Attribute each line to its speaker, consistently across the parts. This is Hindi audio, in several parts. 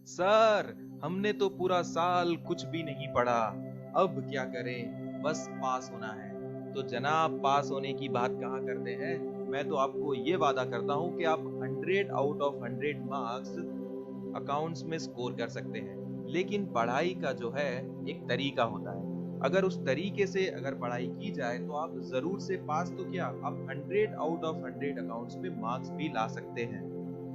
Speaker 1: सर, हमने तो पूरा साल कुछ भी नहीं पढ़ा, अब क्या करें, बस पास होना है। तो जनाब, पास होने की बात कहाँ करते हैं। मैं तो आपको ये वादा करता हूँ कि आप 100 आउट ऑफ 100 मार्क्स अकाउंट्स में स्कोर कर सकते हैं। लेकिन पढ़ाई का जो है एक तरीका होता है। अगर उस तरीके से अगर पढ़ाई की जाए तो आप जरूर से पास तो क्या, आप 100 आउट ऑफ 100 अकाउंट्स में मार्क्स भी ला सकते हैं।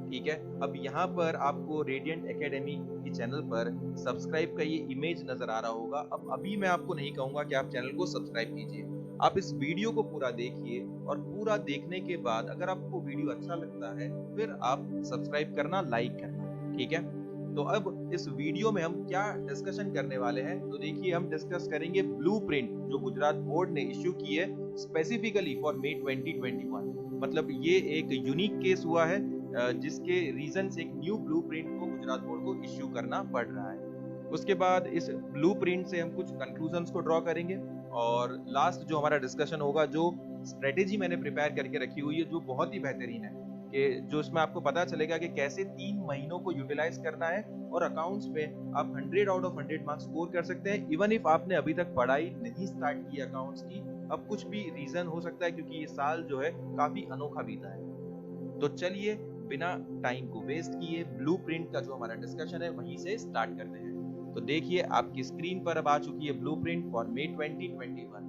Speaker 1: ठीक है। अब यहाँ पर आपको रेडियंट एकेडमी की चैनल पर सब्सक्राइब का ये इमेज नजर आ रहा होगा। अब अभी मैं आपको नहीं कहूंगा कि आप चैनल को सब्सक्राइब कीजिए, आप इस वीडियो को पूरा देखिए और पूरा देखने के बाद अगर आपको वीडियो अच्छा लगता है फिर आप सब्सक्राइब करना, लाइक करना। ठीक है। तो अब इस वीडियो में हम क्या डिस्कशन करने वाले हैं, तो देखिए हम डिस्कस करेंगे ब्लूप्रिंट जो गुजरात बोर्ड ने इश्यू की है स्पेसिफिकली फॉर मे 2021। मतलब ये एक यूनिक केस हुआ है जिसके रीजन से एक न्यू ब्लूप्रिंट को गुजरात बोर्ड को इश्यू करना पड़ रहा है। उसके बाद इस ब्लूप्रिंट से हम कुछ कंक्लूजन्स को ड्रॉ करेंगे और लास्ट जो हमारा डिस्कशन होगा, जो स्ट्रेटेजी मैंने प्रिपेयर करके रखी हुई है जो बहुत ही बेहतरीन है, कि जो इसमें आपको पता चलेगा कि कैसे 3 महीनों को यूटिलाइज करना है और अकाउंट्स में आप 100 आउट ऑफ 100 मार्क्स स्कोर कर सकते हैं। इवन इफ आपने अभी तक पढ़ाई नहीं स्टार्ट की अकाउंट्स की, अब कुछ भी रीजन हो सकता है क्योंकि ये साल जो है काफी अनोखा बीता है। तो चलिए बिना टाइम को वेस्ट किए ब्लूप्रिंट का जो हमारा डिस्कशन है वहीं से स्टार्ट करते हैं। तो देखिए आपकी स्क्रीन पर अब आ चुकी है ब्लूप्रिंट फॉर मे 2021,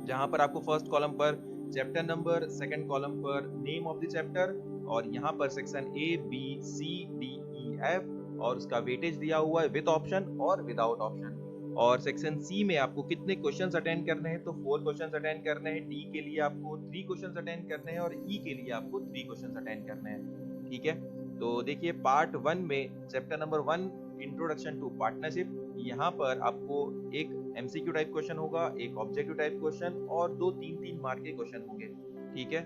Speaker 1: जहां पर आपको फर्स्ट कॉलम पर चैप्टर नंबर, सेकंड कॉलम पर नेम ऑफ द चैप्टर और यहाँ पर section A B C D E F और उसका वेटेज दिया हुआ है विद ऑप्शन और विदाउट ऑप्शन। और सेक्शन सी में आपको कितने क्वेश्चंस अटेंड करने हैं, तो 4 क्वेश्चंस अटेंड करने हैं। डी के लिए आपको 3 क्वेश्चंस अटेंड करने हैं और ई के लिए आपको 3 क्वेश्चंस अटेंड करने हैं। ठीक है। तो देखिए पार्ट 1 में chapter number 1 introduction to partnership, यहाँ पर आपको एक एमसीक्यू टाइप क्वेश्चन होगा, एक ऑब्जेक्टिव टाइप क्वेश्चन और 2 3 मार्क के क्वेश्चन होंगे। ठीक है।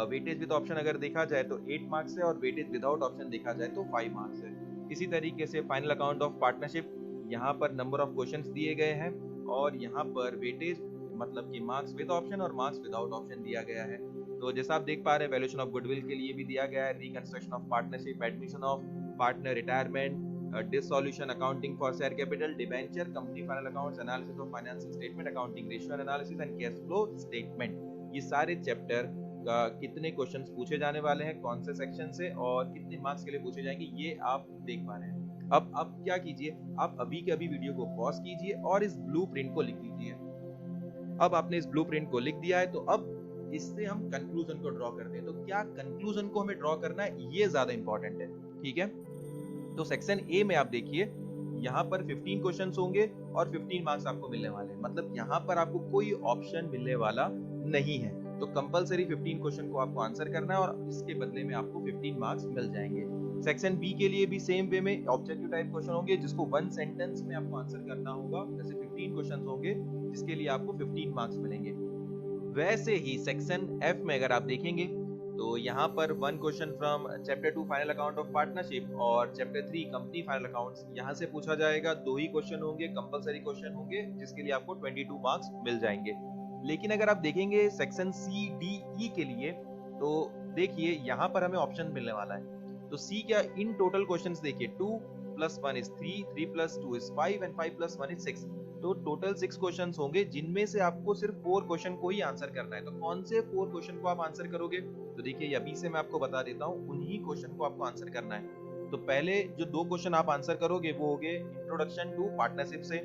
Speaker 1: वेटेज विद ऑप्शन अगर देखा जाए तो 8 मार्क्स है और वेटेज विदाउट ऑप्शन देखा जाए तो 5 मार्क्स है। इसी तरीके से फाइनल अकाउंट ऑफ पार्टनरशिप, यहाँ पर नंबर ऑफ क्वेश्चंस दिए गए हैं और यहाँ पर वेटेज मतलब कि मार्क्स विद ऑप्शन और मार्क्स विदाउट ऑप्शन दिया गया है। तो जैसा आप देख पा रहे हैं वैल्यूएशन ऑफ गुडविल के लिए भी दिया गया है, reconstruction of partnership, admission of partner, retirement, dissolution, accounting for share capital, debenture, company final accounts, analysis of financial statement, accounting ratio analysis and cash flow statement। ये सारे चैप्टर का कितने क्वेश्चंस पूछे जाने वाले हैं, कौन से सेक्शन से और कितने मार्क्स के लिए पूछे जाएंगे, ये आप देख पा रहे हैं। अब क्या कीजिए, आप अभी के अभी वीडियो को पॉज कीजिए और इस ब्लूप्रिंट को लिख दीजिए। अब आपने इस ब्लूप्रिंट को लिख दिया है तो अब इससे हम कंक्लूजन को ड्रॉ करते हैं। तो क्या कंक्लूजन को हमें ड्रॉ करना है, ये ज्यादा इंपॉर्टेंट है। ठीक है। तो सेक्शन ए में आप देखिए यहाँ पर 15 क्वेश्चंस होंगे और 15 मार्क्स आपको मिलने वाले हैं। मतलब यहाँ पर आपको कोई ऑप्शन मिलने वाला नहीं है। तो कंपलसरी 15 क्वेश्चन को आपको आंसर करना है और इसके बदले में आपको 15 मार्क्स मिल जाएंगे। सेक्शन बी के लिए भी सेम वे में ऑब्जेक्टिव टाइप क्वेश्चन होंगे जिसको 1 सेंटेंस में आपको आंसर करना होगा। जैसे 15 क्वेश्चन होंगे जिसके लिए आपको 15 मार्क्स मिलेंगे। वैसे ही सेक्शन एफ में अगर आप देखेंगे तो यहाँ पर 1 question from chapter 2 final account of partnership और चैप्टर 3 कंपनी फाइनल अकाउंट्स यहाँ से पूछा जाएगा। 2 ही क्वेश्चन होंगे, कंपलसरी क्वेश्चन होंगे जिसके लिए आपको 22 मार्क्स मिल जाएंगे। लेकिन अगर आप देखेंगे सेक्शन सी डी ई के लिए तो देखिए यहाँ पर हमें ऑप्शन मिलने वाला है। तो सी क्या, इन टोटल क्वेश्चंस देखिए 2 + 1 = 3, 3 + 2 = 5 एंड 5 + 1 = 6। तो टोटल 6 क्वेश्चंस होंगे जिनमें से आपको सिर्फ 4 क्वेश्चन को ही आंसर करना है। तो कौन से 4 क्वेश्चन को आप आंसर करोगे, तो देखिए अभी से मैं आपको बता देता हूँ, उन्हीं क्वेश्चन को आपको आंसर करना है। तो पहले जो 2 क्वेश्चन आप आंसर करोगे वो होंगे इंट्रोडक्शन टू पार्टनरशिप से,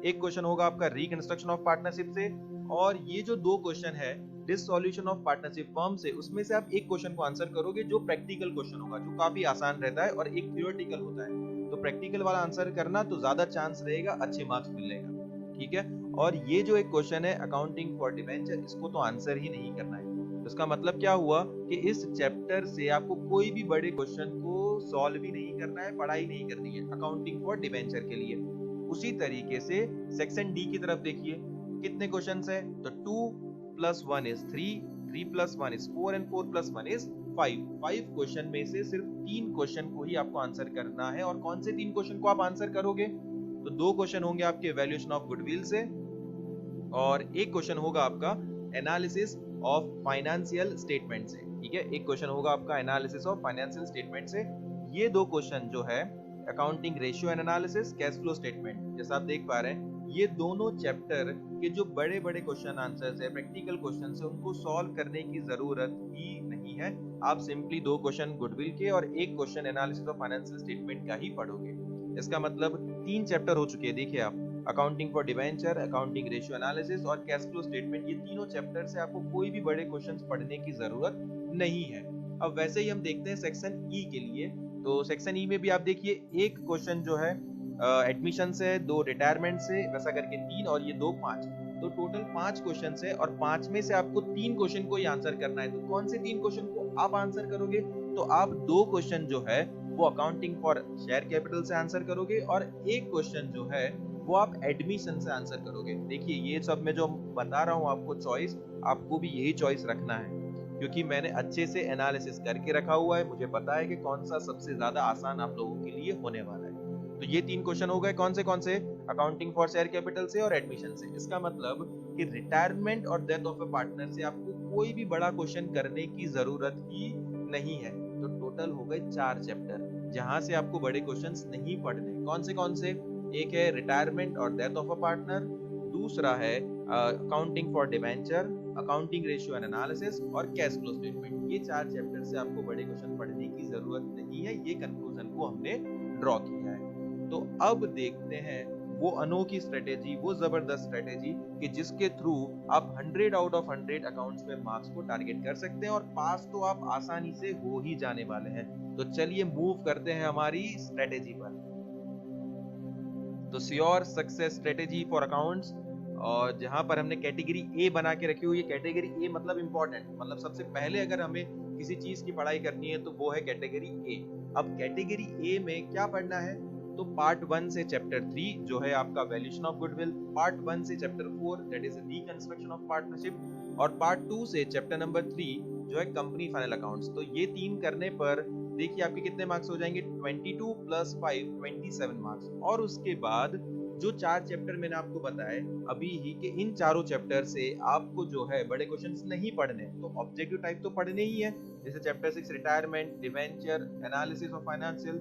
Speaker 1: एक क्वेश्चन होगा आपका रिकंस्ट्रक्शन ऑफ पार्टनरशिप से, और ये जो 2 क्वेश्चन है डिसॉल्यूशन ऑफ पार्टनरशिप फर्म से, उसमें से आप एक क्वेश्चन को आंसर करोगे जो प्रैक्टिकल क्वेश्चन होगा, जो काफी आसान रहता है और एक थ्योरेटिकल होता है। तो प्रैक्टिकल वाला आंसर करना तो ज्यादा चांस रहेगा अच्छे मार्क्स मिलने का। ठीक है। और ये जो एक क्वेश्चन है अकाउंटिंग फॉर डिबेंचर, इसको तो आंसर ही नहीं करना है। तो इसका मतलब क्या हुआ कि इस चैप्टर से आपको कोई भी बड़े क्वेश्चन को सॉल्व भी नहीं करना है, पढ़ाई नहीं करनी है अकाउंटिंग फॉर डिबेंचर के लिए। उसी तरीके से सेक्शन डी की तरफ देखिए कितने क्वेश्चंस है, तो 2 + 1 = 3, 3 + 1 = 4 एंड 4 + 1 = 5। 5 क्वेश्चन में से सिर्फ 3 क्वेश्चन को ही आपको आंसर करना है। और कौन से 3 क्वेश्चन को आप आंसर करोगे, तो 2 क्वेश्चन होंगे आपके वैल्यूएशन ऑफ गुडविल से और एक क्वेश्चन होगा आपका एनालिसिस ऑफ फाइनेंशियल स्टेटमेंट से। ठीक है, एक क्वेश्चन होगा आपका एनालिसिस ऑफ फाइनेंशियल स्टेटमेंट से। ये 2 क्वेश्चन जो है accounting ratio and analysis, cash flow statement. जैसा आप देख पा रहे हैं ये दोनों चैप्टर के जो बड़े बड़े क्वेश्चन आंसर्स है, प्रैक्टिकल क्वेश्चन है, उनको सॉल्व करने की जरूरत ही नहीं है। आप सिंपली 2 क्वेश्चन गुडविल के और 1 question analysis of financial statement का ही पढ़ोगे। इसका मतलब 3 चैप्टर हो चुके हैं। देखिए आप, accounting for debenture, accounting ratio analysis और कैश फ्लो स्टेटमेंट, ये तीनों चैप्टर से आपको कोई भी बड़े क्वेश्चंस पढ़ने की जरूरत नहीं है। अब वैसे ही हम देखते हैं सेक्शन ई के लिए। तो सेक्शन ई में भी आप देखिए एक क्वेश्चन जो है एडमिशन से, 2 रिटायरमेंट से, वैसा करके 3 और ये 2 5, तो टोटल 5 क्वेश्चन है और 5 में से आपको 3 क्वेश्चन को ही आंसर करना है। तो कौन से 3 क्वेश्चन को आप आंसर करोगे? तो आप 2 क्वेश्चन जो है वो अकाउंटिंग फॉर शेयर कैपिटल से आंसर करोगे और 1 क्वेश्चन जो है वो आप एडमिशन से आंसर करोगे। देखिए ये सब मैं जो बता रहा हूँ आपको चॉइस, आपको भी यही चॉइस रखना है क्योंकि मैंने अच्छे से एनालिसिस करके रखा हुआ है। मुझे पता है कि कौन सा सबसे ज्यादा आसान आप लोगों के लिए होने वाला है। तो ये 3 क्वेश्चन हो गए। कौन से? अकाउंटिंग फॉर शेयर कैपिटल से और एडमिशन से। इसका मतलब कि रिटायरमेंट और डेथ ऑफ ए पार्टनर से आपको कोई भी बड़ा क्वेश्चन करने की जरूरत ही नहीं है। तो टोटल हो गए 4 चैप्टर जहां से आपको बड़े क्वेश्चंस नहीं पढ़ने। कौन से? एक है रिटायरमेंट और डेथ ऑफ अ पार्टनर, दूसरा है accounting for debenture, accounting ratio and analysis और कैश फ्लो स्टेटमेंट। ये 4 चैप्टर से आपको बड़े क्वेश्चन पढ़ने की जरूरत नहीं है। ये कंक्लूजन को हमने ड्रॉ किया है। तो अब देखते हैं वो अनोखी स्ट्रेटेजी, वो जबरदस्त स्ट्रेटेजी कि जिसके थ्रू आप 100 आउट ऑफ 100 अकाउंट्स में मार्क्स को टारगेट कर सकते हैं और पास तो आप आसानी से हो ही जाने वाले हैं। तो चलिए मूव करते हैं हमारी स्ट्रेटेजी पर। तो sure success strategy for accounts, और जहां पर हमने कैटेगरी ए बना के रखी हुई है। कैटेगरी ए मतलब इंपॉर्टेंट, मतलब सबसे पहले अगर हमें किसी चीज की पढ़ाई करनी है तो वो है कैटेगरी ए। अब कैटेगरी ए में क्या पढ़ना है? तो पार्ट 1 से चैप्टर 3 जो है आपका वैल्यूएशन ऑफ गुडविल, पार्ट 1 से chapter 4 that is reconstruction of partnership, और पार्ट 2 से चैप्टर नंबर 3 जो है कंपनी फाइनल अकाउंट्स। तो ये 3 करने पर देखिए आपके कितने मार्क्स हो जाएंगे? 22 प्लस 5 27 मार्क्स। और उसके बाद जो 4 चैप्टर मैंने आपको बताए अभी ही कि इन चारों चैप्टर से आपको जो है बड़े क्वेश्चंस नहीं पढ़ने, तो ऑब्जेक्टिव टाइप तो पढ़ने ही है। जैसे chapter 6 retirement, debenture, analysis of financial,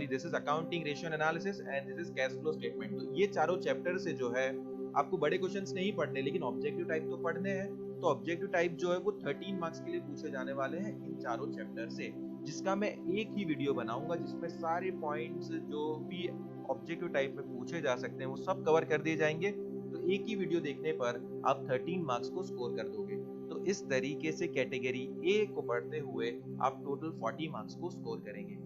Speaker 1: this is accounting ratio analysis and this is cash flow statement. तो ये चारों चैप्टर से जो है आपको बड़े क्वेश्चंस नहीं पढ़ने, लेकिन ऑब्जेक्टिव टाइप तो पढ़ने हैं। तो ऑब्जेक्टिव टाइप जो है वो 13 मार्क्स के लिए पूछे जाने वाले हैं इन चारों चैप्टर से, जिसका मैं एक ही वीडियो बनाऊंगा जिसमें सारे पॉइंट्स जो भी ऑब्जेक्टिव टाइप में पूछे जा सकते हैं वो सब कवर कर दिए जाएंगे। तो एक ही वीडियो देखने पर आप 13 मार्क्स को स्कोर कर दोगे। तो इस तरीके से कैटेगरी ए को पढ़ते हुए आप टोटल 40 मार्क्स को स्कोर करेंगे।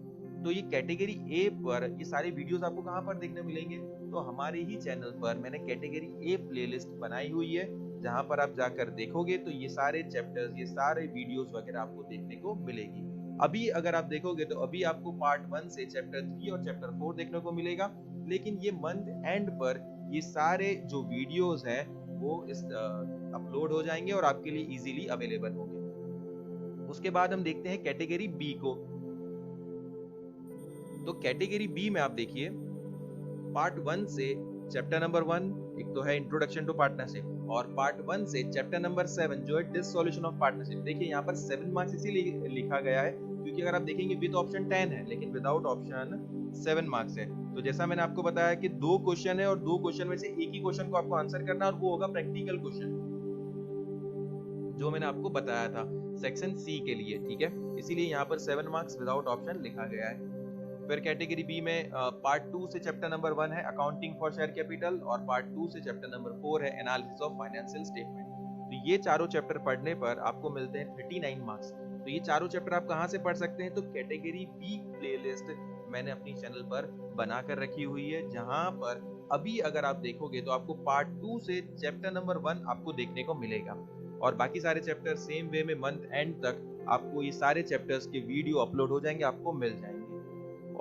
Speaker 1: तो ये कैटेगरी ए पर ये सारे वीडियोस आपको कहां पर देखने मिलेंगे? तो हमारे ही चैनल पर मैंने कैटेगरी ए प्लेलिस्ट बनाई हुई है, जहां पर आप जाकर देखोगे तो ये सारे चैप्टर्स, ये सारे वीडियोस वगैरह आपको देखने को मिलेगी। अभी अगर आप देखोगे तो अभी आपको पार्ट 1 से चैप्टर 3 और चैप्टर 4 देखने को मिलेगा, लेकिन ये मंथ एंड पर ये सारे जो वीडियोस हैं वो इस अपलोड हो जाएंगे और आपके लिए इजीली अवेलेबल होंगे। उसके बाद हम देखते हैं कैटेगरी बी को। तो कैटेगरी बी में आप देखिए पार्ट 1 से चैप्टर नंबर 1 एक तो है इंट्रोडक्शन टू पार्टनरशिप, और पार्ट 1 से चैप्टर नंबर 7 जो है डिससॉल्यूशन ऑफ पार्टनरशिप। देखिए यहाँ पर 7 मार्क्स इसीलिए लिखा गया है क्योंकि अगर आप देखेंगे विद ऑप्शन 10 है लेकिन विदाउट ऑप्शन 7 मार्क्स है। तो जैसा मैंने आपको बताया कि 2 क्वेश्चन है और 2 क्वेश्चन में से एक ही क्वेश्चन को आपको आंसर करना है और वो होगा प्रैक्टिकल क्वेश्चन, जो मैंने आपको बताया था सेक्शन सी के लिए। ठीक है, इसीलिए यहाँ पर 7 मार्क्स विदाउट ऑप्शन लिखा गया है। फिर कैटेगरी बी में पार्ट 2 से चैप्टर नंबर 1 है अकाउंटिंग फॉर शेयर कैपिटल, और पार्ट 2 से चैप्टर नंबर 4 है एनालिसिस ऑफ फाइनेंशियल स्टेटमेंट। तो ये चारों चैप्टर पढ़ने पर आपको मिलते हैं 39 मार्क्स। तो ये चारों चैप्टर आप कहां से पढ़ सकते हैं? तो कैटेगरी बी प्लेलिस्ट मैंने अपनी चैनल पर बनाकर रखी हुई है, जहां पर अभी अगर आप देखोगे तो आपको पार्ट 2 से चैप्टर नंबर 1 आपको देखने को मिलेगा, और बाकी सारे चैप्टर सेम वे में मंथ एंड तक आपको ये सारे चैप्टर्स के वीडियो अपलोड हो जाएंगे, आपको मिल जाएंगे।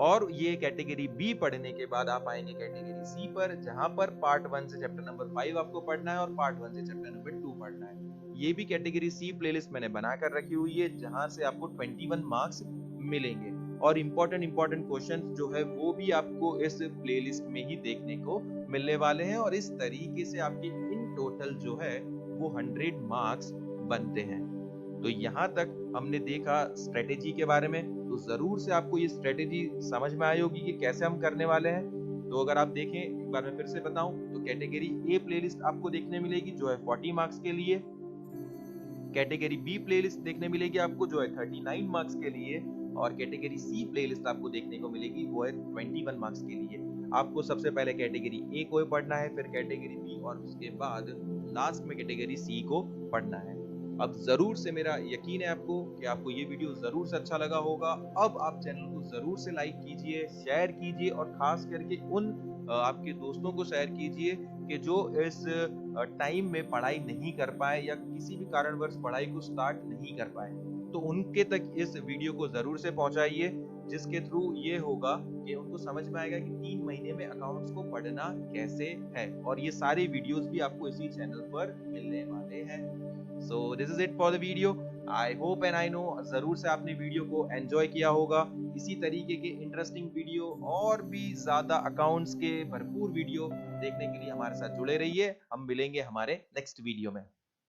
Speaker 1: और ये कैटेगरी बी पढ़ने के बाद आप आएंगे कैटेगरी सी पर, जहां पर पार्ट 1 से चैप्टर नंबर 5 आपको पढ़ना है और पार्ट 1 से चैप्टर नंबर 2 पढ़ना है। ये भी कैटेगरी सी प्लेलिस्ट मैंने बनाकर रखी हुई है, जहां से आपको 21 मार्क्स मिलेंगे, और इंपॉर्टेंट क्वेश्चंस जो है वो भी आपको इस प्लेलिस्ट में ही देखने को मिलने वाले हैं, और इस तरीके से आपके इन टोटल जो है वो 100 मार्क्स बनते हैं। तो यहाँ तक हमने देखा स्ट्रेटेजी के बारे में, तो जरूर से आपको ये स्ट्रेटेजी समझ में आई होगी कि कैसे हम करने वाले हैं। तो अगर आप देखें, एक बार मैं फिर से बताऊं, तो कैटेगरी ए प्लेलिस्ट आपको देखने मिलेगी जो है 40 मार्क्स के लिए। कैटेगरी बी प्लेलिस्ट देखने मिलेगी आपको जो है 39 मार्क्स के लिए। और कैटेगरी सी प्लेलिस्ट आपको देखने को मिलेगी वो है 21 मार्क्स के लिए। आपको सबसे पहले कैटेगरी ए को पढ़ना है, फिर कैटेगरी बी, और उसके बाद लास्ट में कैटेगरी सी को पढ़ना है। अब जरूर से मेरा यकीन है आपको कि आपको ये वीडियो जरूर से अच्छा लगा होगा। अब आप चैनल को जरूर से लाइक कीजिए, शेयर कीजिए, और खास करके उन आपके दोस्तों को शेयर कीजिए कि जो इस टाइम में पढ़ाई नहीं कर पाए या किसी भी कारणवश पढ़ाई को स्टार्ट नहीं कर पाए। तो उनके तक इस वीडियो को जरूर से पहुंचाइए, जिसके थ्रू ये होगा कि उनको समझ में आएगा कि 3 महीने में अकाउंट्स को पढ़ना कैसे है। और ये सारे वीडियोस भी आपको इसी चैनल पर मिलने वाले हैं। So this is it for the video. I hope and I know जरूर से आपने वीडियो को एंजॉय किया होगा। इसी तरीके के इंटरेस्टिंग वीडियो और भी ज्यादा अकाउंट्स के भरपूर वीडियो देखने के लिए हमारे साथ जुड़े रहिए। हम मिलेंगे हमारे नेक्स्ट वीडियो में।